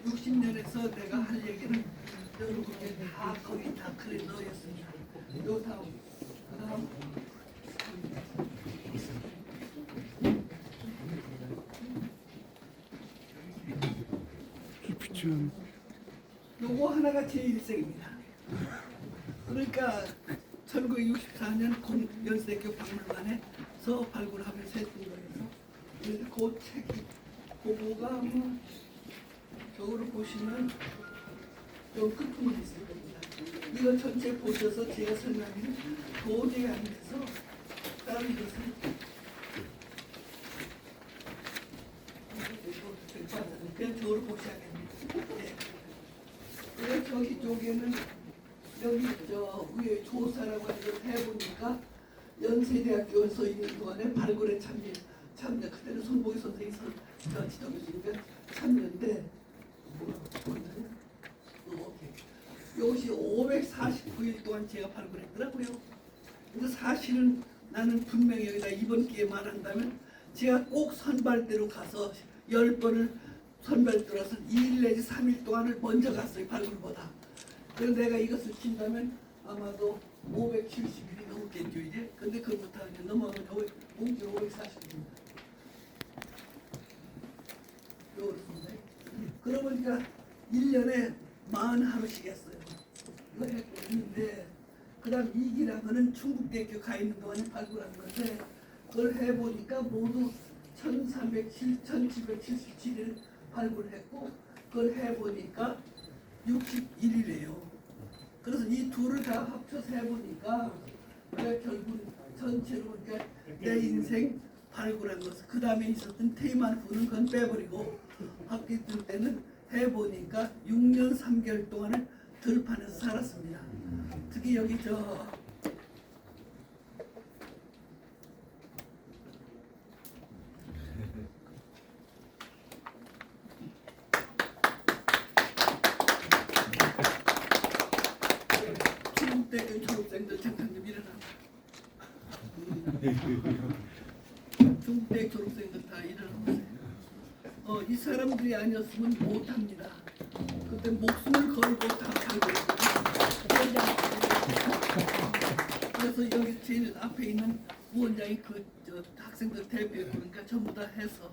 60년에서 내가 할 얘기는 여러분께 다 거의 다 그래 넣었습니다. 요 다음, 그 다음. 요거 하나가 제 일생입니다. 그러니까 1964년 연세교 박물관에서 발굴하면서 했던 거예요. 그 책이 그거가 뭐 저거를 보시면 좀 끝부분이 있을 겁니다. 이거 전체 보셔서 제가 설명하기는 도저히 안 돼서 다른 것은 그냥 저거를 보셔야겠네요. 네. 그래서 저기 쪽에는 여기 저 위에 조사라고 하는 걸 해보니까 연세대학교에 서 있는 동안에 발굴에 참여 그때는 손보기 선생이 지도 교수니까 참여인데 이것이 549일 동안 제가 발굴했더라고요. 근데 사실은 나는 분명히 여기다 이번 기회에 말한다면 제가 꼭 선발대로 가서 10번을 선발대로 가서 2일 내지 3일 동안을 먼저 갔어요. 발굴보다. 그래서 내가 이것을 친다면 아마도 570일이 넘겠죠 이제. 근데 그것부터 이제 넘어가면 540일입니다. 요렇습니다. 그러보니까 1년에 40하루씩 했어요. 이거 했는데 그 다음 2기라는 거는 충북대학교 가 있는 동안에 발굴한 건데 그걸 해보니까 모두 1777일 발굴했고 그걸 해보니까 61일이에요. 그래서 이 둘을 다 합쳐서 해보니까 내가 결국 전체로 그러니까 내 인생 발굴한 것을 그 다음에 있었던 테이만 후는 그건 빼버리고 학기 뜰 때는 해보니까 6년 3개월 동안을 들판에서 살았습니다. 특히 여기 저 중대교 졸업생들 잠깐 좀 일어나. 중대 졸업생들 다 일어나보세요. 이 사람들이 아니었으면 못합니다. 그때 목숨을 걸고 다 살고 있거든요. 그래서 여기 제일 앞에 있는 부원장이 저 학생들 대표였고 그러니까 전부 다 해서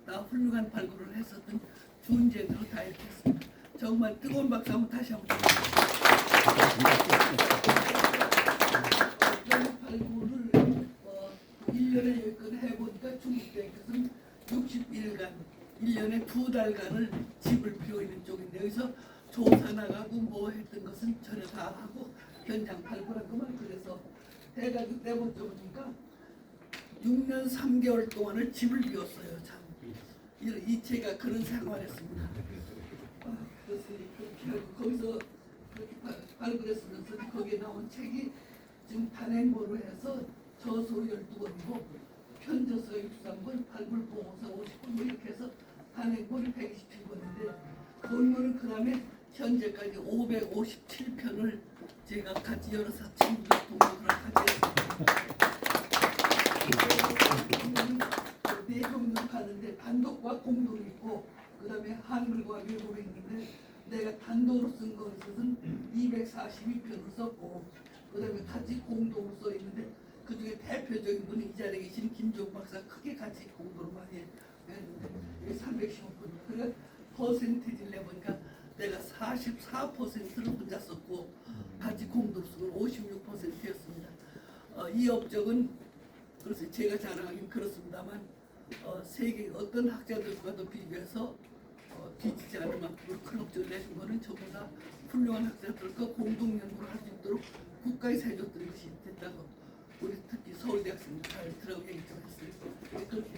다 훌륭한 발굴을 했었던 준재들로 다 이렇게 했습니다. 정말 뜨거운 박수 한번 다시 한번 발굴을 1년에 여기까지 해보니까 중국대학교에서는 60일간 1년에 2달간을 집을 비워 있는 쪽인데 여기서 조사 나가고 뭐 했던 것은 전혀 다 하고 현장 발굴한 것만 그래서 해가지고 떼보니까 6년 3개월 동안을 집을 비웠어요. 참 이 제가 그런 생활했습니다. 그래서 그렇게 하고 거기서 그렇게 발굴했으면서 거기에 나온 책이 지금 단행본으로 해서 저서 12권이고 편저서 63권, 발굴보고서 50권 뭐 이렇게 해서 단행본이 127권인데 본문은 그 다음에 현재까지 557편을 제가 같이 여러 친구들 동료들랑 같이 했습니다. 네 종류로 가는데 단독과 공동이 있고 그 다음에 한글과 외국어 있는데 내가 단독으로 쓴 것은 242편을 썼고 그 다음에 같이 공동으로 써 있는데 그 중에 대표적인 분이 이 자리에 계신 김종 박사 크게 같이 공부를 많이 했는데 이게 315분. 그러니까 퍼센티지를 내보니까 내가 44%를 혼자 썼고 같이 공동으로 쓰고 56%였습니다. 이 업적은 그래서 제가 자랑하긴 그렇습니다만 세계 어떤 학자들과도 비교해서 뒤지지 않을 만큼 큰 업적을 내준 것은 전부 다 훌륭한 학자들과 공동 연구를 할 수 있도록 국가에서 해줬던 것이 됐다고 우리 특히 서울대 학생들 잘 들어오게 얘기 좀 했어요. 그렇게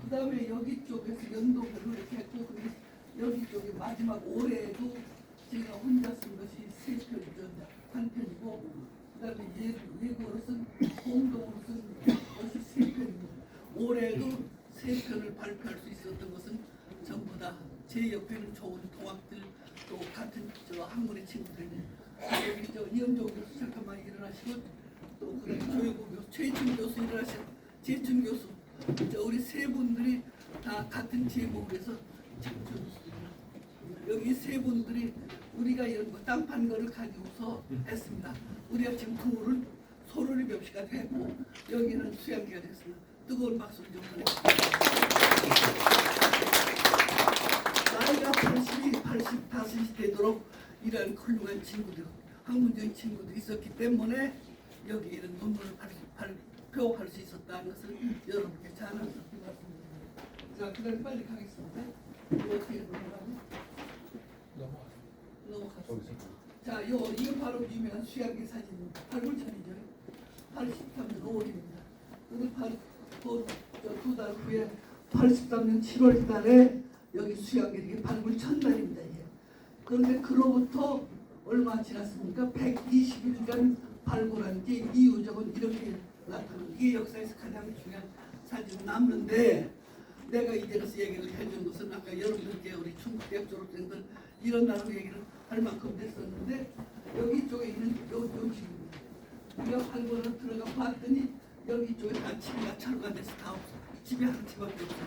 그 다음에 여기 쪽에서 연도별로 이렇게 했고 근데 여기 쪽에 마지막 올해에도 제가 혼자 쓴 것이 3편이죠. 한 편이고 그 다음에 외국어로 쓴 공동으로 쓴 것이 3편입니다. 올해도 3편을 발표할 수 있었던 것은 전부 다 제 옆에는 좋은 동학들 또 같은 저 한국의 친구들인데 여기 저 이현종 교수 잠깐만 일어나시고 또 그다음에 조혜구 교수, 최희춘 교수 일어나시고 재춘 교수 저 우리 세 분들이 다 같은 제목에서 참여했습니다. 여기 세 분들이 우리가 이런 거 땅 판 거를 가지고서 했습니다. 우리가 지금 둘은 소론이 벽시가 되고 여기는 수양기가 됐습니다. 뜨거운 박수를 좀 보내주십시오. 나이가 85이 되도록 이런 훌륭한 친구들, 학문적인 친구들이 있었기 때문에 여기 이런 논문을 발표할 수 있었다는 것을 여러분께 자랑스럽게 말씀드립니다. 자, 그다음 빨리 가겠습니다. 이거 어떻게 넘어가죠? 넘어가겠습니다. 자, 이거 바로 유명한 수양기 사진입니다. 발굴전이죠. 83년 5월입니다. 그리고 바로 두 달 후에 83년 7월 달에 여기 수양기 발굴 첫날입니다. 이게. 그런데 그로부터 얼마 지났습니까? 120일간 발굴한 게 이유적은 이렇게 나타납니다. 이게 역사에서 가장 중요한 사진으로 남는데 내가 이제 그래서 얘기를 해준 것은 아까 여러분들께 우리 충북대학 졸업생들 이런 나라 얘기를 할 만큼 됐었는데 여기 쪽에 있는 요 집입니다. 우리가 발굴을 들어가 봤더니 여기 쪽에 다 집이가 철거가 돼서 다 없어. 집이 한 채밖에 없어요.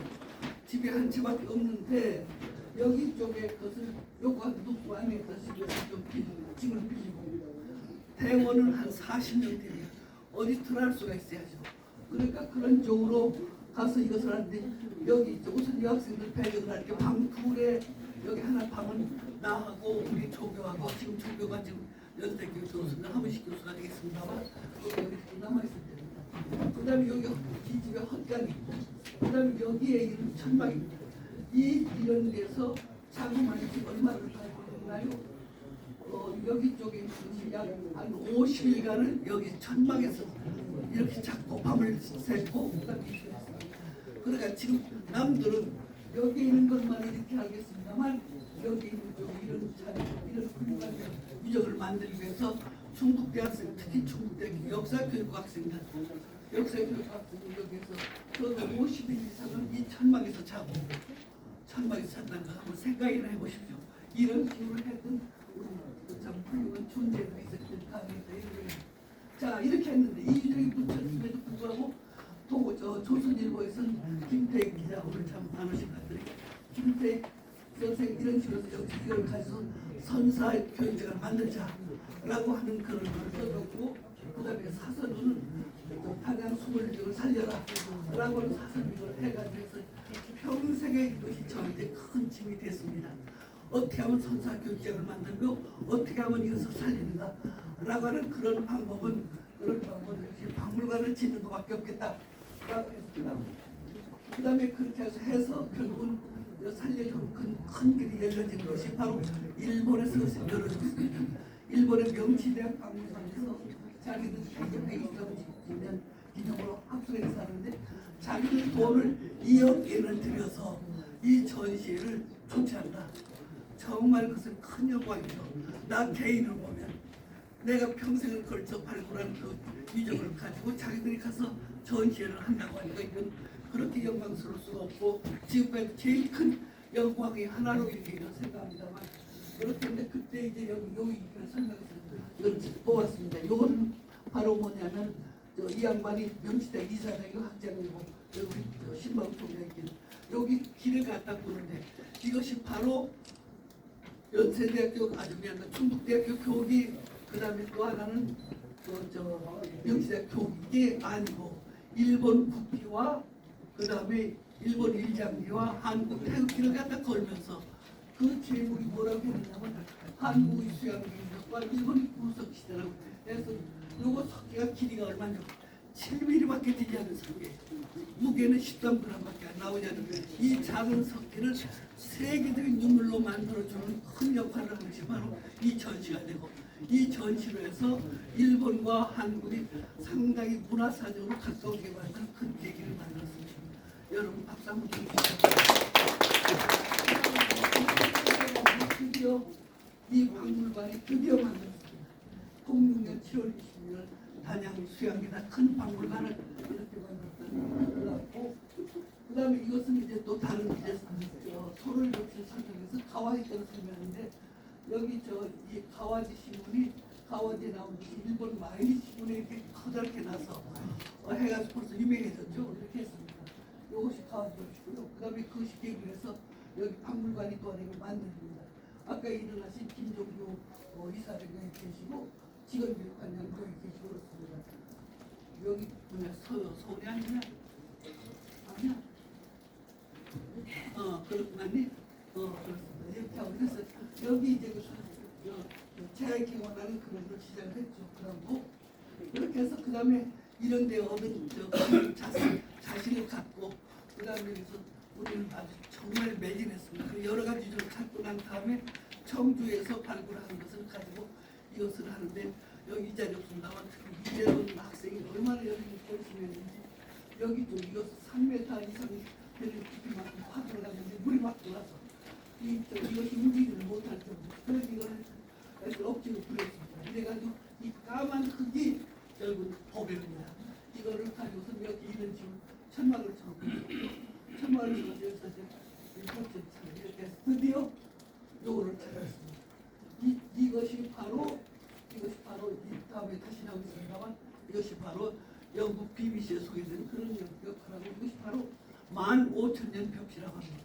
집이 한 채밖에 없는데 여기 쪽에 것을 요구가 높고 안에 것을 좀 집을 빌리고 대원은 한 40명 되면 어디 들어갈 수가 있어야죠. 그러니까 그런 쪽으로 가서 이것을 하는데 여기 우선 여학생들 배정을 할 때 방 둘에 여기 하나 방은 나하고 우리 조교하고 지금 조교가 지금 연세교 교수인가 하문식 교수가 되겠습니다만 여기 남아있을 때입니다. 그 다음에 여기 이 집에 헛간이 있고 그 다음에 여기에 이런 천막입니다. 이런 데서 자그마한 집 얼마를 발굴했나요? 여기 쪽에 있는 약한 50일간은 여기 천막에서 이렇게 잡고 밤을 새고 그러니까 지금 남들은 여기 있는 것만 이렇게 하겠습니다만 여기 있는 쪽 이런 훌륭한 유적을 만들기 위해서 충북대학생 특히 충북대 역사교육학생들 여기에서 그 50일 이상은 이 천막에서 자고 천막에서 산다는 거 한번 생각이나 해보십시오. 이런 식으로 했던 우리 참 훌륭한 존재들이 있었던 강의다. 자 이렇게 했는데 이 유적이 붙였음에도 불구하고 조선일보에서는 김태익 기자 오늘 참 많으신 분들이 김태익 선생 이런 식으로 이걸 가지고 선사 교육제를 만들자라고 하는 그런 걸 써줬고 그 다음에 사설은 단양 21쪽을 살려라 라고 하는 사설을 해가지고 평생에 이것이 저한테 큰 짐이 됐습니다. 어떻게 하면 선사 교육제를 만들고 어떻게 하면 이것을 살리는가 라고 하는 그런 방법은 박물관을 짓는 것밖에 없겠다 라고 했습니다. 그 다음에 그렇게 해서 결국은 살려준 큰 길이 열려진 것이 바로 일본에서 열어졌습니다. 일본의 명치대학 박물관에서 자기들 120주년 기념으로 합수해서 하는데 자기들 돈을 2억 엔을 들여서 이 전시회를 초치한다. 정말 그것은 큰 영광이죠. 나 개인을 보면 내가 평생을 걸쳐 발굴한 그 유적을 가지고 자기들이 가서 전시회를 한다고 하니까 이건 그렇게 영광스러울 수가 없고 지금까지 제일 큰 영광이 하나로 이렇게 생각합니다만 그렇게 했는데 그때 이제 여기 설명해서 이걸 뽑았습니다. 이거는 바로 뭐냐면 이 양반이 명시대 이사장이고 학장이고 여기 신방통에 있기는 여기 길을 갖다 보는데 이것이 바로 연세대학교 아주미한다 충북대학교 교기 그 다음에 또 하나는 명시대학교 이게 아니고 일본 국기와 그 다음에 일본 일장기와 한국 태극기를 갖다 걸면서 그 제목이 뭐라고 했냐면 한국의 수양기와 일본의 구석시대라고 해서 요거 석기가 길이가 얼마냐 7mm밖에 되지 않은 석기 무게는 13g밖에 안 나오지 않은 이 작은 석기를 세계적인 유물로 만들어주는 큰 역할을 하는 것이 바로 이 전시가 되고 이 전시로 해서 일본과 한국이 상당히 문화사적으로 가까우게 만드는 큰 계기를 만들었습니다. 여러분 박수 한번 주십시오. 드디어 이 박물관이 드디어 만들었습니다. 06년 7월 20일 단양 수양기나 큰 박물관을 이렇게 만들었고 그 다음에 이것은 이제 또 다른 이제 소를 벽실 설명해서 가와지 때를 설명하는데 여기 이 가와지 신문이 가와지에 나온 일본 마일 신문에 이렇게 커다랗게 나서 해가지고 벌써 유명해졌죠. 이렇게 했습니다. 이것이 가와지 벽시고요. 그 다음에 그것이 계기로 해서 여기 박물관이 또 하나 만듭니다. 아까 일어나신 김종규 이사장이 계시고 직원교육관장 거기 계시고 그렇습니다. 여기 뭐냐 서울이 아니냐? 아니야? 그렇구만요. 그렇습니다. 이렇게 하고 그래서 여기 이제 재개원하는 그런 걸 시작을 했죠. 그러고 그렇게 해서 그 다음에 이런 데 얻은 자신을 갖고 그 다음에 그래서 우리는 아주 정말 매진했습니다. 그 여러 가지 좀 찾고 난 다음에 청주에서 발굴하는 것을 가지고 이것을 하는데 여기 이 자리 없습니다만 이재원 학생이 얼마나 열심히 했는지 여기 좀 이것 3m 이상 되는 깊이만큼 파도를 하는데 물이 막 들어와서 이것이 움직이지를 못할 정도. 그래서 이걸 억지로 부렸습니다. 이래가지고 이 까만 흙이 결국 보배입니다. 이거를 가지고서 여기 있는 지금 천막을 쳐놓고 천막을 쳐서 여기서 이렇게 해서 드디어 요거를 찾았습니다. 이것이 바로 이 다음에 다시 나오겠습니다만 이것이 바로 영국 BBC에 소개된 그런 역할하고 이것이 바로 15,000년 벽시라고 합니다.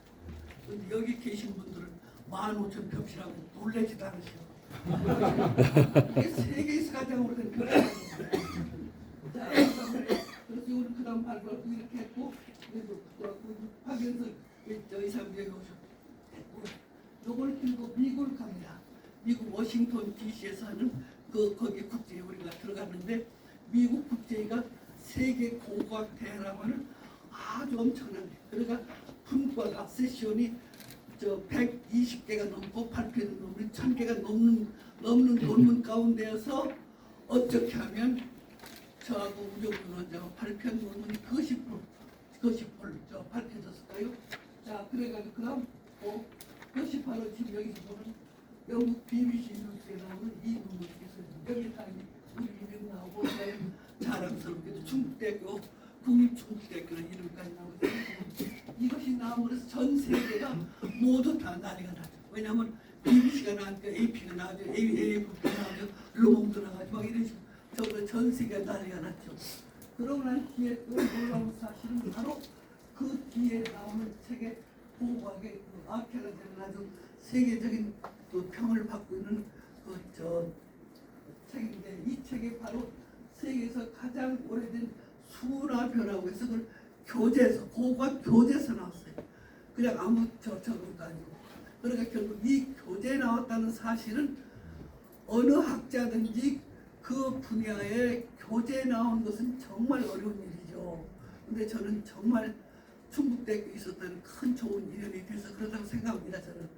근데 여기 계신 분들은 15,000 벽시라고 놀라지도 않으셔. 이게 세계에서 가장 오래된 벽시입니다. 자, 그래서 이거는 그 다음 발굴 이렇게 했고 그래도 박연석 의사분이 오셨고 요걸 들고 미국을 갑니다. 미국 워싱턴 DC에서 하는 거기 국제에 우리가 들어갔는데 미국 국제가 세계 고고학 대회라고 하는 아주 엄청난 그러니까 분과가 세션이 120개가 넘고 발표는 넘는 1000개가 넘는 논문 가운데에서 어떻게 하면 저하고 우정훈 원장과 발표한 논문이 그것이 밝혀졌을까요? 자, 그래가지고 그다음 그것이 바로 지금 여기서 보는 영국 BBC 뉴스에 나오는 이 논문이 있어요. 여기 다 우리 이름 나오고 자랑스럽게도 중국대학교 국립중국대학교는 이름까지 나오고 이것이 나오면서 전 세계가 모두 다 난리가 나죠. 왜냐하면 BBC가 나왔고 AP가 나왔죠, AFP가 나왔죠, 르몽드 나왔죠, 막 이런 식으로 저보다 전 세계가 난리가 났죠. 그러고 난 뒤에 또 놀라운 사실은 바로 그 뒤에 나오는 책의 고고학의 아케라제는 아주 세계적인 평을 받고 있는 책인데 이 책이 바로 세계에서 가장 오래된 수라벼라고 해서 그걸 교재에서 고고학 교재에서 나왔어요. 그냥 아무 저것도 아니고 그러니까 결국 이 교재에 나왔다는 사실은 어느 학자든지 그 분야의 교재에 나온 것은 정말 어려운 일이죠. 근데 저는 정말 충북대학교에 있었다는 큰 좋은 인연이 돼서 그렇다고 생각합니다. 저는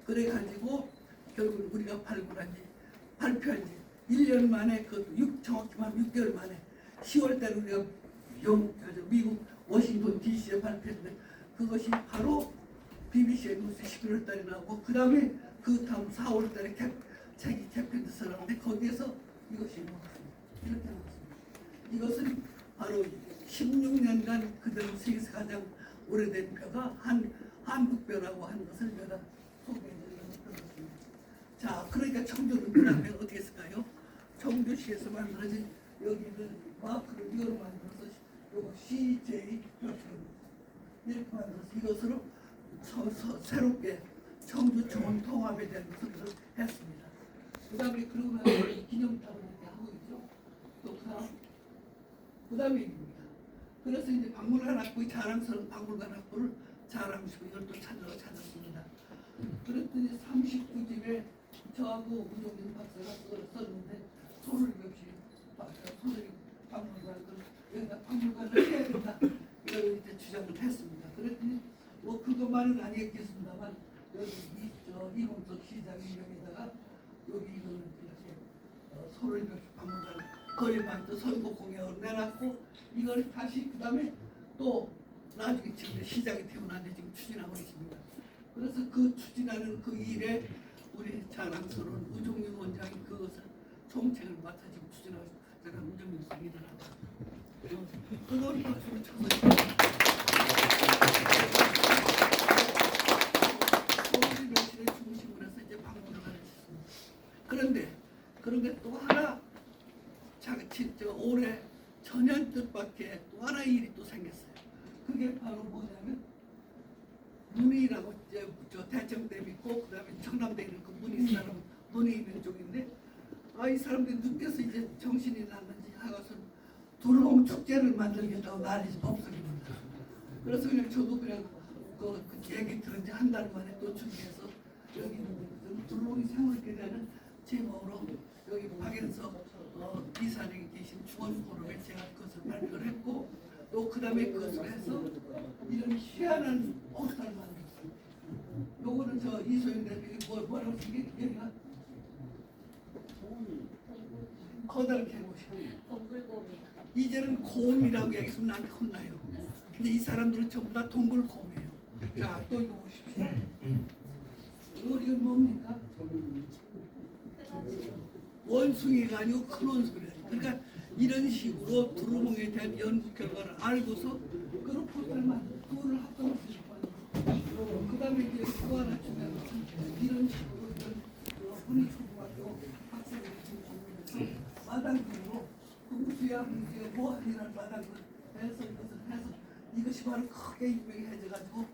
그래가지고 결국 우리가 발굴한 지 발표한 지 1년 만에 정확히만 6개월 만에 10월 달에 우리가 미국 워싱턴 DC에 발표했는데 그것이 바로 BBC 뉴스 11월 달에 나오고 그 다음에 그 다음 4월 달에 책이 개편돼서 나오는데 거기에서 이것이 나왔습니다. 이렇게 나왔습니다. 이것은 바로 16년간 그대로 세계에서 가장 오래된 벼가 한국벼라고 하는 것을 제가 소개해드리려고 그렇습니다. 자, 그러니까 청주는 그 다음에 어떻게 했을까요? 청주시에서 만들어진 여기는 마크를 이거로 만들어서 요거 CJ 벼처럼 이렇게 만들어서 이것으로 새롭게 청주청원 통합에 대한 것을 했습니다. 그 다음에 그러고 나서 기념탑을 이렇게 하고 있죠. 또 그 다음에 입니다. 그래서 이제 박물관 학부의 자랑스러운 박물관 학부를 자랑시고 이걸 또 찾았습니다. 그랬더니 39집에 저하고 우정진 박사가 썼는데 손을 없이 손을 박물관을 여기다 박물관을 해야 된다 이걸 이제 주장을 했습니다. 그랬더니 뭐 그것만은 아니겠습니다만 여기 이홍석 시장이 여기다가 여기 이거는 이렇게 서울역시 박물관 거리반도 선곡공약으로 내놨고 이걸 다시 그 다음에 또 나중에 지금 시장이 태어나는데 지금 추진하고 있습니다. 그래서 그 추진하는 그 일에 우리 자랑스러운 우종윤 원장이 그것을 총책을 맡아 지금 추진하고 있습니다. 제가 우종윤 상이더라고요. 그걸 박수를 쳐서 서울의 명실의 중심으로 해서 이제 박물관을 했습니다. 그런데 또 하나 올해 전년 뜻밖의 또 하나 일이 또 생겼어요. 그게 바로 뭐냐면 문의라고 저 대청댐 있고 그다음에 청남대 있는 그 문의 사람 문의 있는 쪽인데 이 사람들이 늦게서 이제 정신이 났는지 하고서 두루봉 축제를 만들겠다고 난리 없습니다. 그래서 그냥 저도 그냥 그 얘기 들은 지 한 달 만에 또 준비해서 여기 있는 두루봉이 생활하게 되는 제목으로 여기 박연석 이사장이 계신 중원 포럼에 제가 그것을 발표를 했고 또 그다음에 그것을 해서 이런 희한한 옷을 만들었어요. 요거는 저 이소영 대표이 뭐라고 이게 여기가 커다란 개못이에요. 이제는 곰이라고 얘기하면 나한테 혼나요. 근데 이 사람들은 전부 다 동굴곰이에요. 자, 또 이거 보십시오. 이건 뭡니까? 원숭이가 아니고 큰 원숭이래요. 그러니까 이런 식으로 두루몽에 대한 연구 결과를 알고서 그런 포스터를 만들어 그거를 합성시킬 거예요. 그 다음에 이제 또 하나 주면 이런 식으로 이런 분위 초등학교 학생들이 지금 마당으로 무수야 뭐하니라는 마당을 해서 이것을 해서 이것이 바로 크게 유명해져가지고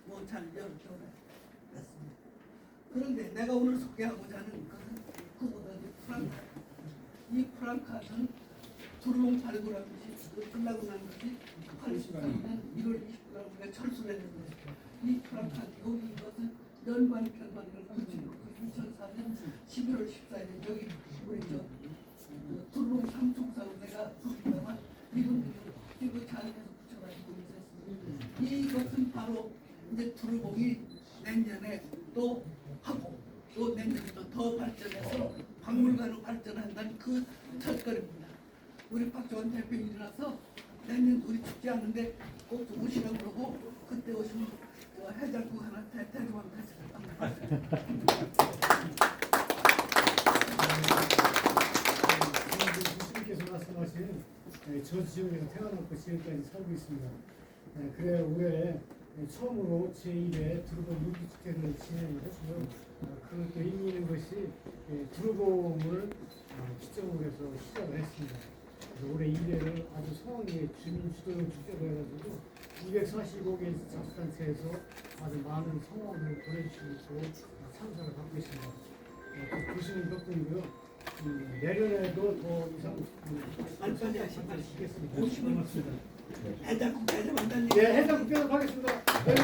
뭐잘 열렸습니다. 그런데 내가 오늘 소개하고자 하는 것은 그보다 프랑카. 이 프랑카는 두루몽 발굴한 것이 끝나고 난 것이 84년 1월 29일 우리가 철수를 했는데 이 프랑카 여기 이것은 연관 편관을 붙이고 2004년 11월 14일 여기 우리 저 두루몽 삼총사로 내가 부르다만 이분들이 이거 잘해서 붙여가지고 있었습니다. 이것은 바로 이제 두루몽이 내년에 또 하고 또 내년에 더 발전해서 박물관으로 발전한다는 그 첫걸음입니다. 우리 박정원 대표님이라서 내년 우리 축제하는데 꼭 좀 오시라고 그러고 그때 오시면 해장국 하나 대대주만 같이 교수님께서 말씀하신 저 지역에서 태어났고 지금까지 살고 있습니다. 그래 올해 처음으로 제1회 두루봉 유기축제를 진행했고요. 그것도 의미 있는 것이 두루봉을 기점으로 해서 시작을 했습니다. 올해 2회를 아주 성황리에 주민 주도형 축제로 해가지고 245개 자치단체에서 아주 많은 성원을 보내주시고 참석을 받고 있습니다. 교수님 덕분이고요. 내년에도 더 이상 빨리 하시겠습니다. 오시면 고맙습니다. 해장국 대접한다는 예, 해장국 대접하겠습니다. 네,